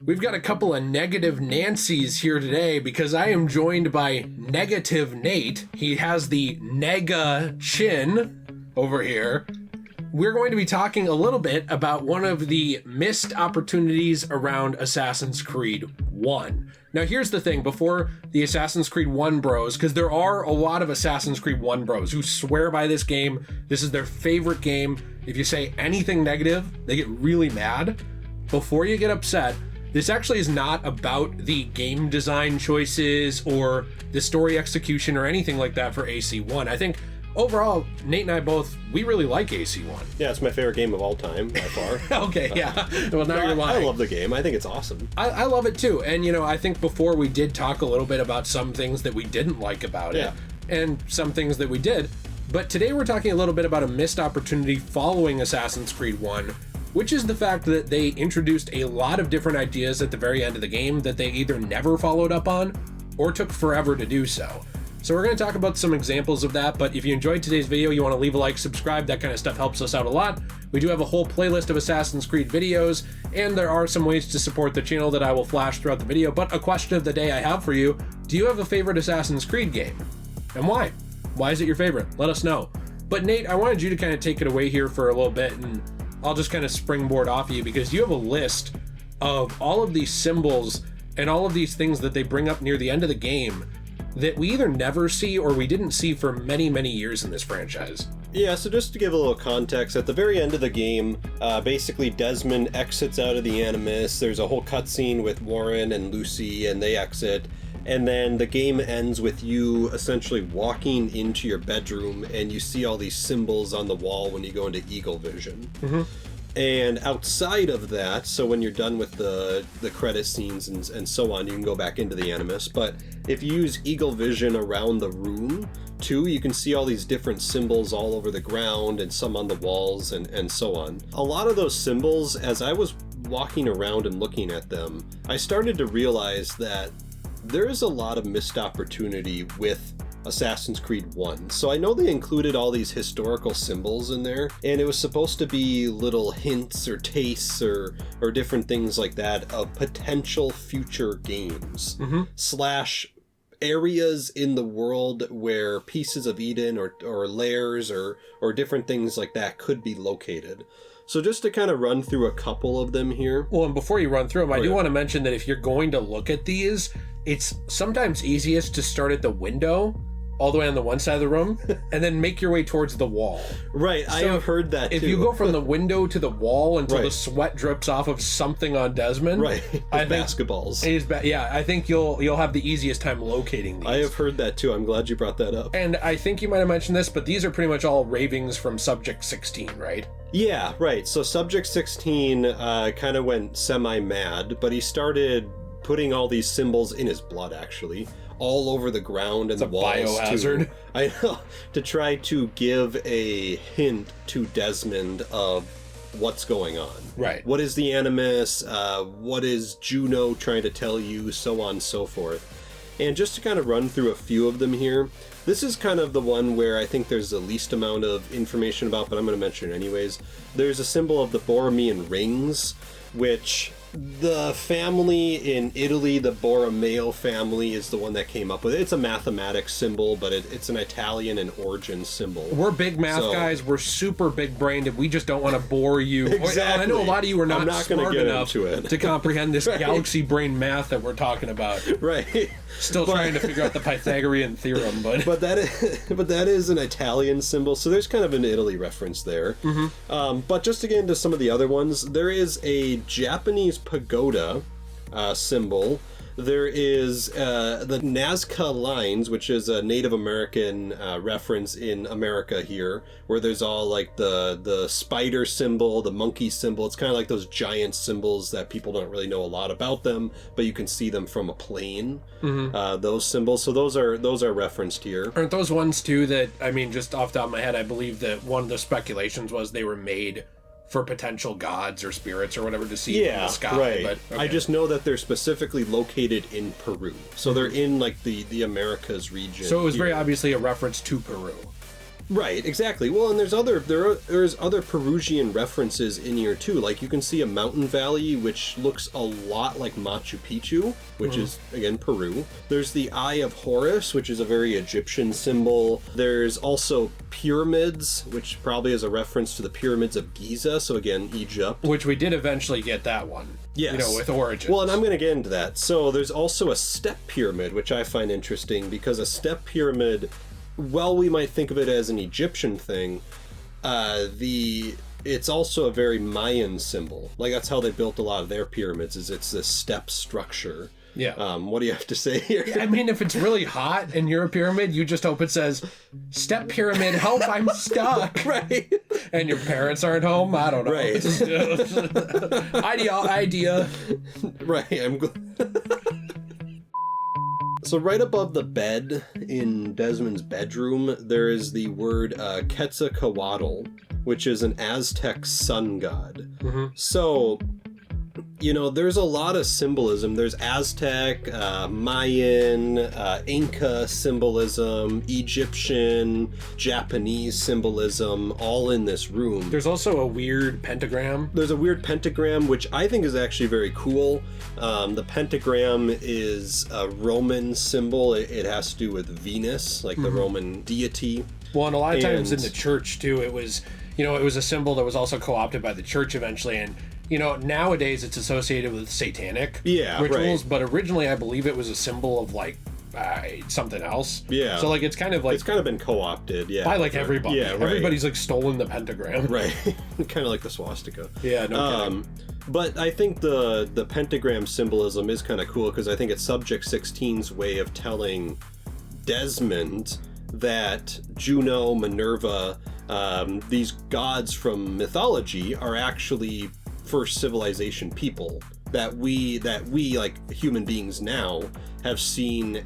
We've got a couple of negative Nancys here today because I am joined by Negative Nate. He has the nega chin over here. We're going to be talking a little bit about one of the missed opportunities around Assassin's Creed 1. Now, here's the thing, before the Assassin's Creed 1 bros, because there are a lot of Assassin's Creed 1 bros who swear by this game. This is their favorite game. If you say anything negative, they get really mad. Before you get upset, this actually is not about the game design choices or the story execution or anything like that for AC1. I think overall, Nate and I both, we really like AC1. Yeah, it's my favorite game of all time, by far. Okay, yeah. Well, now you're lying. I love the game. I think it's awesome. I love it too. And, you know, I think before we did talk a little bit about some things that we didn't like about it and some things that we did. But today we're talking a little bit about a missed opportunity following Assassin's Creed 1, which is the fact that they introduced a lot of different ideas at the very end of the game that they either never followed up on or took forever to do so. So we're going to talk about some examples of that, but if you enjoyed today's video, you want to leave a like, subscribe, that kind of stuff helps us out a lot. We do have a whole playlist of Assassin's Creed videos, and there are some ways to support the channel that I will flash throughout the video, but a question of the day I have for you, do you have a favorite Assassin's Creed game? And why? Why is it your favorite? Let us know. But Nate, I wanted you to kind of take it away here for a little bit, and I'll just kind of springboard off of you, because you have a list of all of these symbols and all of these things that they bring up near the end of the game that we either never see or we didn't see for many, many years in this franchise. Yeah, so just to give a little context, at the very end of the game, basically Desmond exits out of the Animus. There's a whole cutscene with Warren and Lucy, and they exit. And then the game ends with you essentially walking into your bedroom, and you see all these symbols on the wall when you go into Eagle Vision. Mm-hmm. And outside of that, so when you're done with the credit scenes and so on, you can go back into the Animus. But if you use Eagle Vision around the room, too, you can see all these different symbols all over the ground and some on the walls and so on. A lot of those symbols, as I was walking around and looking at them, I started to realize that there is a lot of missed opportunity with Assassin's Creed 1. So I know they included all these historical symbols in there, and it was supposed to be little hints or tastes or different things like that of potential future games slash areas in the world where pieces of Eden or lairs or different things like that could be located. So just to kind of run through a couple of them here. Well, and before you run through them, I do want to mention that if you're going to look at these, it's sometimes easiest to start at the window all the way on the one side of the room, and then make your way towards the wall. Right, so I have heard that too. If you go from the window to the wall until the sweat drips off of something on Desmond, I think basketballs. Yeah, I think you'll have the easiest time locating these. I have heard that too. I'm glad you brought that up. And I think you might have mentioned this, but these are pretty much all ravings from Subject 16, right? Yeah, right. So Subject 16 kind of went semi-mad, but he started putting all these symbols in his blood, actually, all over the ground and the walls. Biohazard. I know, to try to give a hint to Desmond of what's going on. Right. What is the Animus? What is Juno trying to tell you? So on and so forth. And just to kind of run through a few of them here, this is kind of the one where I think there's the least amount of information about, but I'm going to mention it anyways. There's a symbol of the Borromean rings, which the family in Italy, the Borromeo family, is the one that came up with it. It's a mathematics symbol, but it's an Italian in origin symbol. We're big math guys. We're super big-brained, and we just don't want to bore you. Exactly. I know a lot of you are not smart enough to comprehend this galaxy brain math that we're talking about. Right. Still trying to figure out the Pythagorean theorem, but that is an Italian symbol, so there's kind of an Italy reference there. Mm-hmm. But just to get into some of the other ones, there is a Japanese pagoda symbol. There is the Nazca lines, which is a Native American reference in America here, where there's all like the spider symbol, the monkey symbol. It's kind of like those giant symbols that people don't really know a lot about them, but you can see them from a plane. Mm-hmm. Those symbols. So those are referenced here. Aren't those ones too that, I mean, just off the top of my head, I believe that one of the speculations was they were made for potential gods or spirits or whatever to see in the sky. Right. But, okay. I just know that they're specifically located in Peru. So they're in like the Americas region. So it was very obviously a reference to Peru. Right, exactly. Well, and there's other Peruvian references in here too. Like you can see a mountain valley which looks a lot like Machu Picchu, which is again Peru. There's the Eye of Horus, which is a very Egyptian symbol. There's also pyramids, which probably is a reference to the pyramids of Giza, so again Egypt. Which we did eventually get that one. Yes. You know, with Origins. Well, and I'm going to get into that. So there's also a step pyramid, which I find interesting because a step pyramid, while we might think of it as an Egyptian thing, it's also a very Mayan symbol. Like that's how they built a lot of their pyramids, is it's this step structure. Yeah. What do you have to say here? I mean, if it's really hot and you're a pyramid, you just hope it says, "Step pyramid, help, I'm stuck." Right. And your parents aren't home? I don't know. Right. Idea. Right. So right above the bed in Desmond's bedroom, there is the word Quetzalcoatl, which is an Aztec sun god. Mm-hmm. So, you know, there's a lot of symbolism. There's Aztec, Mayan, Inca symbolism, Egyptian, Japanese symbolism, all in this room. There's also a weird pentagram. There's a weird pentagram, which I think is actually very cool. The pentagram is a Roman symbol. It has to do with Venus, like the Roman deity. Well, and a lot of times in the church, too, it was a symbol that was also co-opted by the church eventually, and you know, nowadays it's associated with satanic rituals, but originally I believe it was a symbol of like something else. Yeah. So like it's kind of been co-opted, by like everybody. Yeah, right. Everybody's like stolen the pentagram. Right. Kind of like the swastika. Yeah, no kidding. But I think the pentagram symbolism is kind of cool because I think it's Subject 16's way of telling Desmond that Juno, Minerva, these gods from mythology are actually first civilization people that we like human beings now have seen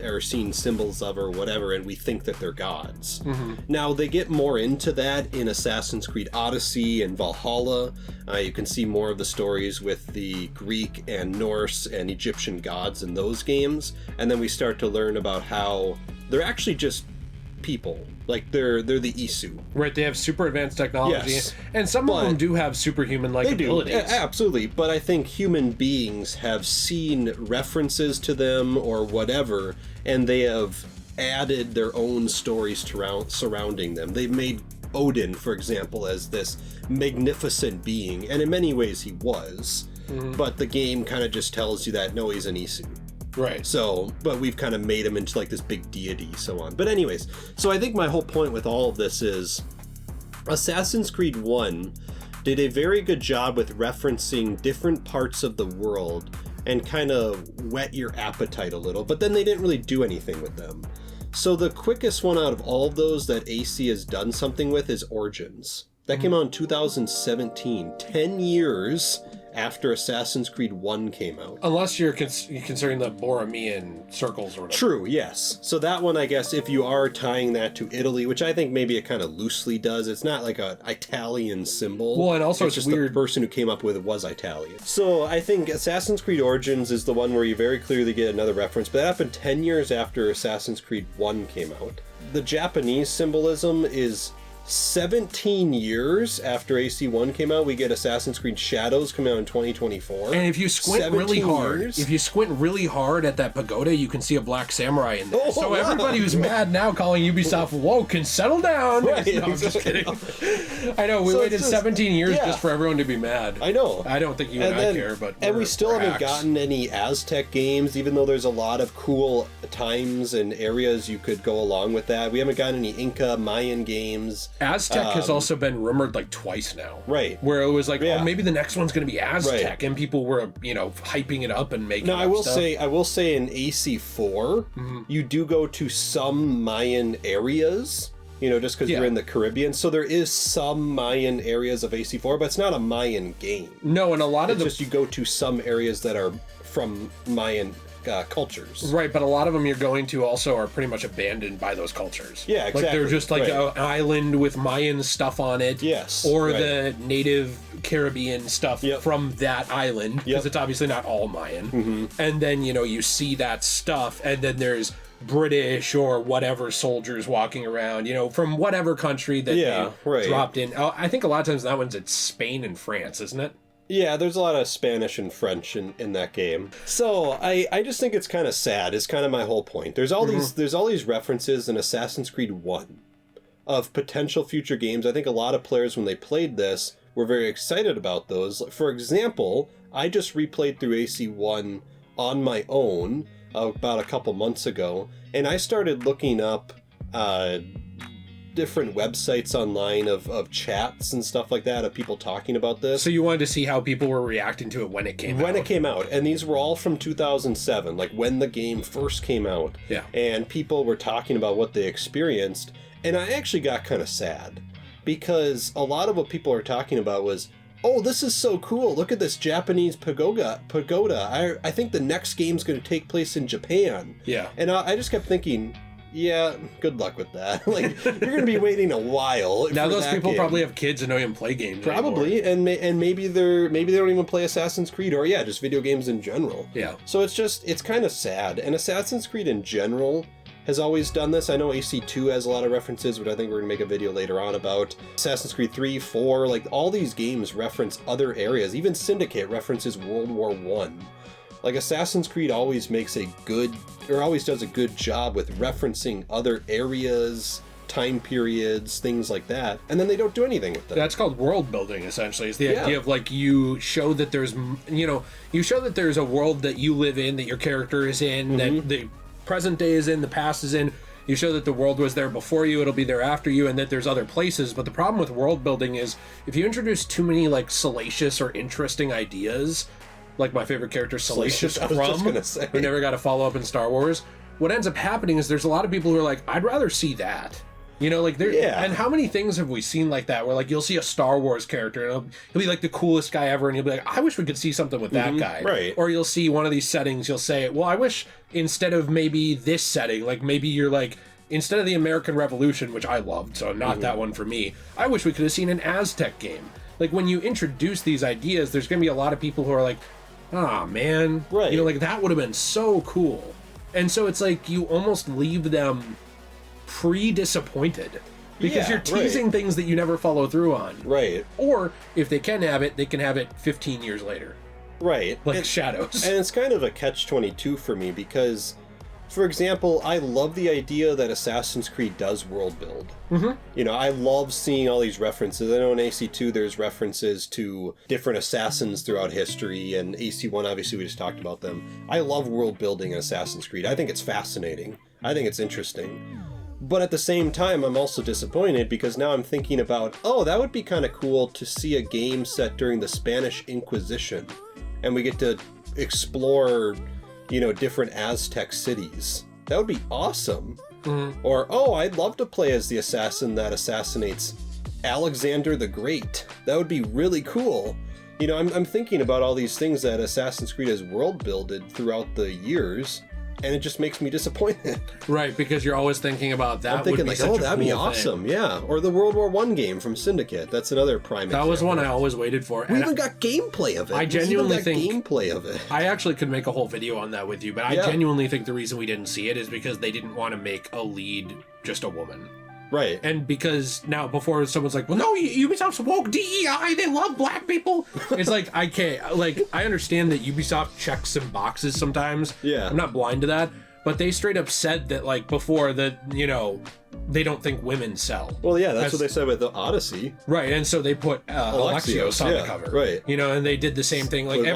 or seen symbols of or whatever, and we think that they're gods. Mm-hmm. Now they get more into that in Assassin's Creed Odyssey and Valhalla. You can see more of the stories with the Greek and Norse and Egyptian gods in those games, and then we start to learn about how they're actually just people. Like they're the Isu. Right, they have super advanced technology. Yes, and some of them do have superhuman-like abilities. Absolutely, but I think human beings have seen references to them or whatever, and they have added their own stories surrounding them. They've made Odin, for example, as this magnificent being, and in many ways he was, but the game kind of just tells you that, no, he's an Isu. Right. So, but we've kind of made him into like this big deity, so on. But anyways, so I think my whole point with all of this is Assassin's Creed 1 did a very good job with referencing different parts of the world and kind of whet your appetite a little, but then they didn't really do anything with them. So the quickest one out of all of those that AC has done something with is Origins. That came out in 2017, 10 years after Assassin's Creed 1 came out. Unless you're considering the Borromean circles or whatever. True, yes. So that one, I guess, if you are tying that to Italy, which I think maybe it kind of loosely does, it's not like an Italian symbol. Well, and also it's just weird. The person who came up with it was Italian. So I think Assassin's Creed Origins is the one where you very clearly get another reference, but that happened 10 years after Assassin's Creed 1 came out. The Japanese symbolism is 17 years after AC1 came out. We get Assassin's Creed Shadows coming out in 2024. And if you squint really hard at that pagoda, you can see a black samurai in there. So everybody who's mad now calling Ubisoft woke can settle down. Right, no, I'm just kidding. I know, we waited 17 years just for everyone to be mad. I know. I don't think you and I care, but we still haven't gotten any Aztec games, even though there's a lot of cool times and areas you could go along with that. We haven't gotten any Inca, Mayan games. Aztec has also been rumored like twice now. Right. Where it was like, oh, maybe the next one's going to be Aztec, and people were, hyping it up and making I will say in AC4, you do go to some Mayan areas, just because you're in the Caribbean. So there is some Mayan areas of AC4, but it's not a Mayan game. No, and a lot of just you go to some areas that are from Mayan cultures. Right, but a lot of them you're going to also are pretty much abandoned by those cultures. Yeah, exactly. Like they're just like an island with Mayan stuff on it. Yes. Or the native Caribbean stuff from that island, because it's obviously not all Mayan. And then, you see that stuff, and then there's British or whatever soldiers walking around, from whatever country that they dropped in. I think a lot of times that one's it's Spain and France, isn't it? Yeah, there's a lot of Spanish and French in that game. So I just think it's kind of sad. Is kind of my whole point. There's all these references in Assassin's Creed 1 of potential future games. I think a lot of players, when they played this, were very excited about those. For example, I just replayed through AC1 on my own about a couple months ago, and I started looking up different websites online of chats and stuff like that, of people talking about this. So you wanted to see how people were reacting to it when it came out? When it came out. And these were all from 2007, like when the game first came out. Yeah. And people were talking about what they experienced. And I actually got kind of sad, because a lot of what people are talking about was, oh, this is so cool. Look at this Japanese pagoda. I think the next game's going to take place in Japan. Yeah. And I just kept thinking, yeah, good luck with that. Like, you're going to be waiting a while. Now those people probably have kids and don't even play games probably anymore. And maybe they don't even play Assassin's Creed, or just video games in general. Yeah. So it's kind of sad. And Assassin's Creed in general has always done this. I know AC2 has a lot of references, which I think we're going to make a video later on about. Assassin's Creed 3, 4, like all these games reference other areas. Even Syndicate references World War I. Like Assassin's Creed always does a good job with referencing other areas, time periods, things like that, and then they don't do anything with them. That's called world building, essentially. It's the idea of like you show that there's a world that you live in, that your character is in, that the present day is in, the past is in. You show that the world was there before you, it'll be there after you, and that there's other places. But the problem with world building is if you introduce too many like salacious or interesting ideas, like my favorite character, Salacious Crumb, who never got a follow-up in Star Wars, what ends up happening is there's a lot of people who are like, I'd rather see that. And how many things have we seen like that, where like you'll see a Star Wars character and he'll be like the coolest guy ever, and you'll be like, I wish we could see something with that guy. Right. Or you'll see one of these settings, you'll say, well, I wish instead of maybe this setting, like maybe you're like, instead of the American Revolution, which I loved, so not that one for me, I wish we could have seen an Aztec game. Like when you introduce these ideas, there's going to be a lot of people who are like, ah, man. Right. Like that would have been so cool. And so it's like you almost leave them pre-disappointed because you're teasing things that you never follow through on. Right. Or if they can have it, they can have it 15 years later. Right. Like Shadows. And it's kind of a catch-22 for me because, for example, I love the idea that Assassin's Creed does world build. I love seeing all these references. I know in AC2 there's references to different assassins throughout history, and AC1 obviously we just talked about them. I love world building in Assassin's Creed. I think it's fascinating. I think it's interesting. But at the same time, I'm also disappointed because now I'm thinking about, oh, that would be kind of cool to see a game set during the Spanish Inquisition. And we get to explore, different Aztec cities. That would be awesome. Or, oh, I'd love to play as the assassin that assassinates Alexander the Great. That would be really cool. I'm thinking about all these things that Assassin's Creed has world builded throughout the years, and it just makes me disappointed. Right, because you're always thinking about that. I'm thinking would be such a that'd be cool awesome, thing. Yeah. Or the World War I game from Syndicate. That's another prime example. That was one I always waited for. We even got gameplay of it. I genuinely think gameplay of it. I actually could make a whole video on that with you, but I genuinely think the reason we didn't see it is because they didn't want to make a lead just a woman. Right. And because now before someone's like, well, no, Ubisoft's woke DEI, they love black people. It's like, I can't, like, I understand that Ubisoft checks some boxes sometimes. Yeah. I'm not blind to that. But they straight up said that, like, before that, they don't think women sell. Well, yeah, that's what they said with the Odyssey. Right, and so they put Alexios on the cover. Right. And they did the same thing. Like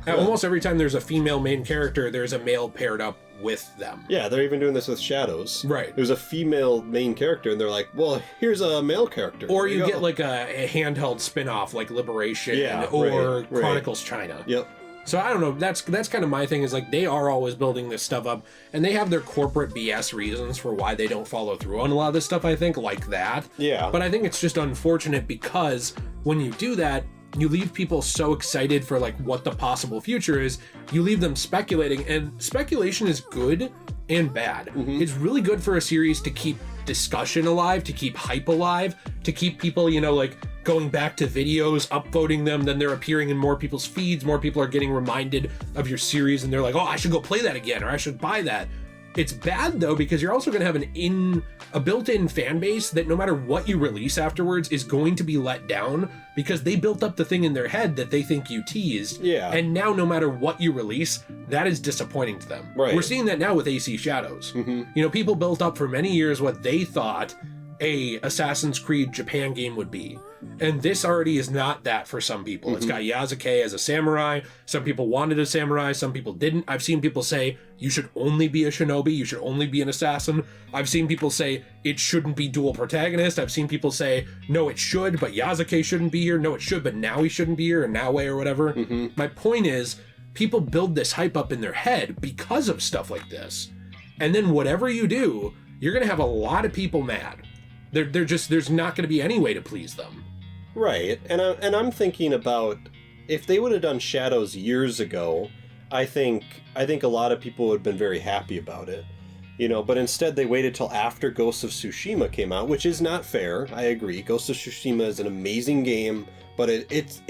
almost every time there's a female main character, there's a male paired up with them. Yeah, they're even doing this with Shadows. Right. There's a female main character, and they're like, well, here's a male character. Or you get like a handheld spin-off like Liberation or Chronicles China. Yep. So I don't know, that's kind of my thing, is like they are always building this stuff up, and they have their corporate BS reasons for why they don't follow through on a lot of this stuff, I think, like that. Yeah. But I think it's just unfortunate because when you do that, you leave people so excited for like what the possible future is, you leave them speculating, and speculation is good and bad. It's really good for a series to keep discussion alive, to keep hype alive, to keep people, you know, like going back to videos, upvoting them, then they're appearing in more people's feeds, more people are getting reminded of your series, and they're like, oh, I should go play that again, or I should buy that. It's bad though, because you're also going to have a built-in fan base that no matter what you release afterwards is going to be let down because they built up the thing in their head that they think you teased. Yeah. And now no matter what you release, that is disappointing to them. Right. We're seeing that now with AC Shadows. You know, people built up for many years what they thought a Assassin's Creed Japan game would be. And this already is not that for some people. It's got Yasuke as a samurai. Some people wanted a samurai, some people didn't. I've seen people say, you should only be a shinobi, you should only be an assassin. I've seen people say, it shouldn't be dual protagonist. I've seen people say, no, it should, but Yasuke shouldn't be here. No, it should, but now he shouldn't be here, or Naoe or whatever. My point is, people build this hype up in their head because of stuff like this. And then whatever you do, you're going to have a lot of people mad. There's not going to be any way to please them. Right, and I'm thinking about if they would have done Shadows years ago, I think a lot of people would have been very happy about it, you know. But instead, they waited till after Ghost of Tsushima came out, which is not fair. I agree. Ghost of Tsushima is an amazing game, but it's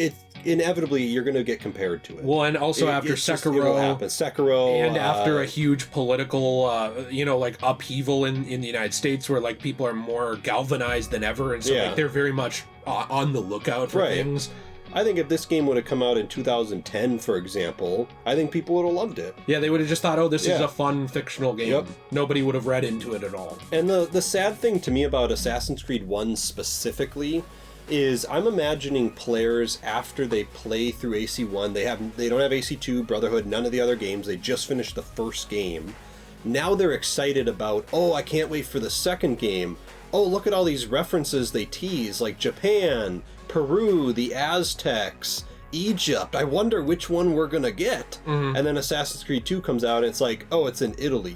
inevitably you're going to get compared to it. Well, and also after Sekiro, and after a huge political, you know, like upheaval in the United States, where like people are more galvanized than ever, and so like they're very much on the lookout for things. I think if this game would have come out in 2010, for example, I think people would have loved it. Yeah, they would have just thought, oh, this is a fun fictional game. Nobody would have read into it at all. And the sad thing to me about Assassin's Creed 1 specifically is I'm imagining players after they play through AC1, they don't have AC2, Brotherhood, none of the other games, they just finished the first game. Now they're excited about, oh, I can't wait for the second game. Oh, look at all these references they tease, like Japan, Peru, the Aztecs, Egypt. I wonder which one we're gonna get. And then Assassin's Creed 2 comes out and it's like, oh, it's in Italy.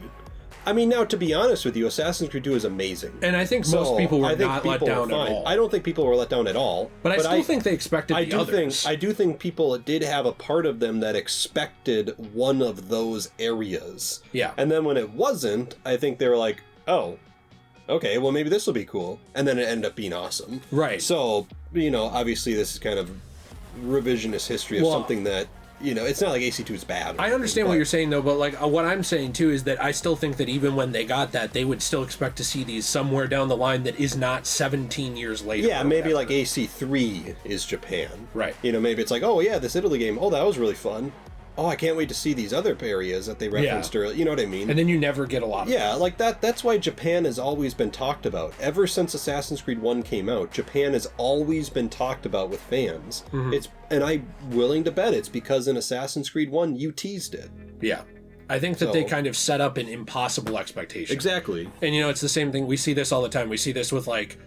I mean, now, to be honest with you, Assassin's Creed 2 is amazing. And I think most people were not let down at all. I don't think people were let down at all. But I still think they expected the others. I do think people did have a part of them that expected one of those areas. Yeah. And then when it wasn't, I think they were like, oh, okay, well, maybe this will be cool. And then it ended up being awesome. Right. So, you know, obviously this is kind of revisionist history of something that, you know, it's not like AC2 is bad. I understand what you're saying, though, but like what I'm saying, too, is that I still think that even when they got that, they would still expect to see these somewhere down the line that is not 17 years later. Yeah, maybe like AC3 is Japan. Right. You know, maybe it's like, oh, yeah, this Italy game, oh, that was really fun. Oh, I can't wait to see these other areas that they referenced earlier. You know what I mean? And then you never get a lot of them. Like that's why Japan has always been talked about. Ever since Assassin's Creed 1 came out, Japan has always been talked about with fans. And I'm willing to bet it's because in Assassin's Creed 1, you teased it. Yeah. I think that they kind of set up an impossible expectation. Exactly. And, you know, it's the same thing. We see this all the time. We see this with, like,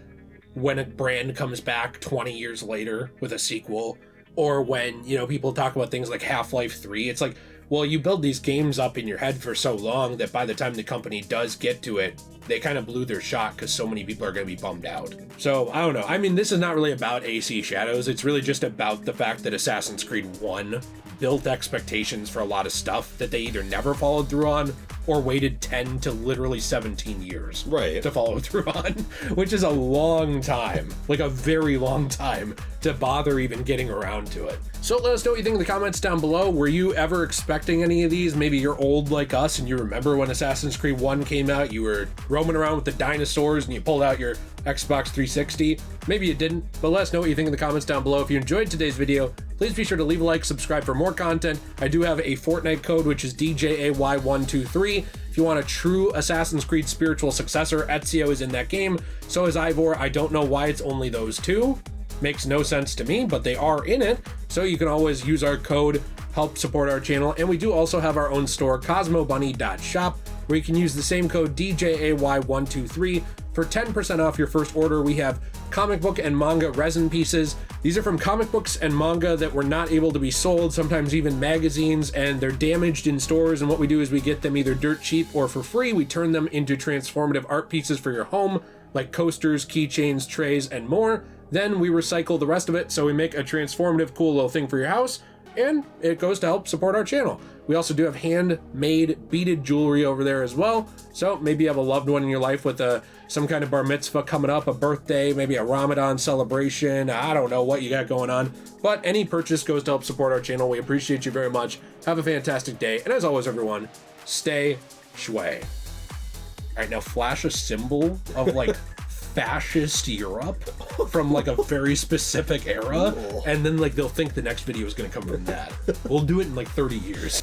when a brand comes back 20 years later with a sequel, or when, you know, people talk about things like Half-Life 3. It's like, well, you build these games up in your head for so long that by the time the company does get to it, they kind of blew their shot because so many people are going to be bummed out. So, I don't know. I mean, this is not really about AC Shadows. It's really just about the fact that Assassin's Creed 1 built expectations for a lot of stuff that they either never followed through on or waited 10 to literally 17 years to follow through on, which is a long time, like a very long time to bother even getting around to it. So let us know what you think in the comments down below. Were you ever expecting any of these? Maybe you're old like us and you remember when Assassin's Creed 1 came out, you were roaming around with the dinosaurs and you pulled out your Xbox 360. Maybe you didn't, but let us know what you think in the comments down below. If you enjoyed today's video, please be sure to leave a like, subscribe for more content. I do have a Fortnite code, which is DJAY123. If you want a true Assassin's Creed spiritual successor, Ezio is in that game. So is Ivor. I don't know why it's only those two. Makes no sense to me, but they are in it. So you can always use our code, help support our channel. And we do also have our own store, CosmoBunny.shop, where you can use the same code DJAY123 for 10% off your first order. We have comic book and manga resin pieces. These are from comic books and manga that were not able to be sold, sometimes even magazines, and they're damaged in stores. And what we do is we get them either dirt cheap or for free. We turn them into transformative art pieces for your home, like coasters, keychains, trays, and more. Then we recycle the rest of it, so we make a transformative, cool little thing for your house, and it goes to help support our channel. We also do have handmade beaded jewelry over there as well. So maybe you have a loved one in your life with some kind of bar mitzvah coming up, a birthday, maybe a Ramadan celebration. I don't know what you got going on, but any purchase goes to help support our channel. We appreciate you very much. Have a fantastic day. And as always, everyone, stay shui. All right, now flash a symbol of like fascist Europe from like a very specific era, and then like they'll think the next video is going to come from that. We'll do it in like 30 years.